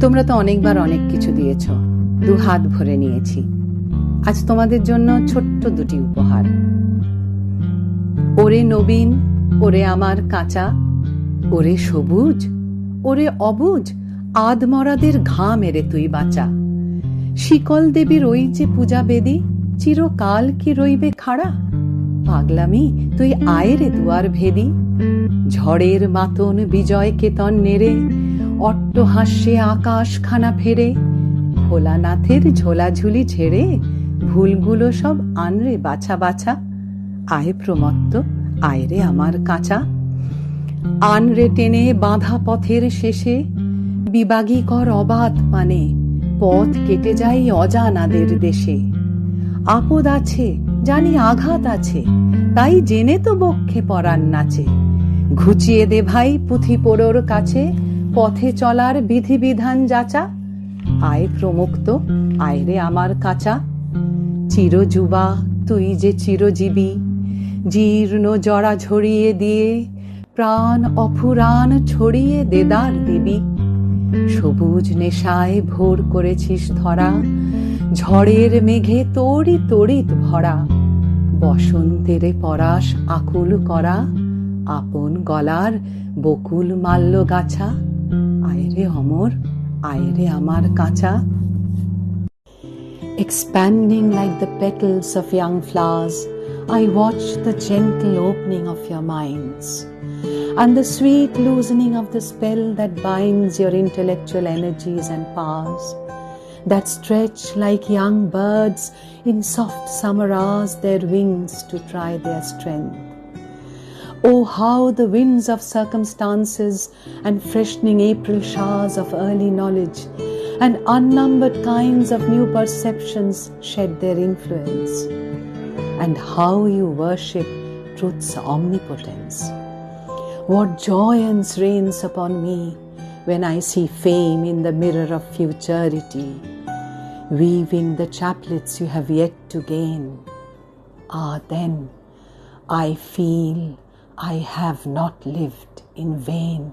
তোমরা তো অনেকবার অনেক কিছু দিয়েছ, দু হাত ভরে নিয়েছি। আজ তোমাদের জন্য ছোট্ট দুটি উপহার। ওরে নবীন, ওরে আমার কাঁচা, ওরে সবুজ, ওরে অবুজ, আধমরাদের ঘা মেরে তুই বাঁচা। শিকল দেবীর ওই যে পূজা বেদি, চিরকাল কি রইবে খাড়া? পাগলামি তুই আয় রে দুয়ার ভেদি। ঝড়ের মাতন বিজয় কেতন নেড়ে, অট্টহাস্যে আকাশ খানা ফেরে। ভোলানাথের ঝোলাঝুলি ঝেড়ে, ভুলগুলো সব আনরে বাছা বাছা। আয় প্রমত্ত, আয় রে আমার কাঁচা। আনরে টেনে বাঁধা পথের শেষে, বিবাগী কর অবাধ পানে, পথ কেটে যাই অজানাদের দেশে। আপদ আছে, জানি আঘাত আছে, তাই জেনে তো বক্ষে পরাণ নাচে। ঘুচিয়ে দে ভাই পুঁথি পোড়োর কাছে, পথে চলার বিধিবিধান যাচা। আয় প্রমুক্ত, আয় রে আমার কাঁচা। চিরযুবা তুই যে চিরজীবী, জীর্ণ জরা ঝরিয়ে দিয়ে, প্রাণ অফুরান ছড়িয়ে দেদার দিবি। সবুজ নেশায় ভোর করেছিস ধরা, ঝড়ের মেঘে তোরই তড়িৎ ভরা। বসন্তের পরাশ আকুল করা, আপন গলার বকুল মাল্য গাছা। আয় রে অমর, আয় রে আমার কাঁচা। Expanding like the petals of young flowers, I watch the gentle opening of your minds, and the sweet loosening of the spell that binds your intellectual energies and powers, that stretch like young birds in soft summer hours their wings to try their strength. Oh, how the winds of circumstances and freshening April showers of early knowledge and unnumbered kinds of new perceptions shed their influence, and how you worship truth's omnipotence. What joyance reigns upon me when I see fame in the mirror of futurity, weaving the chaplets you have yet to gain. Ah, then I feel I have not lived in vain.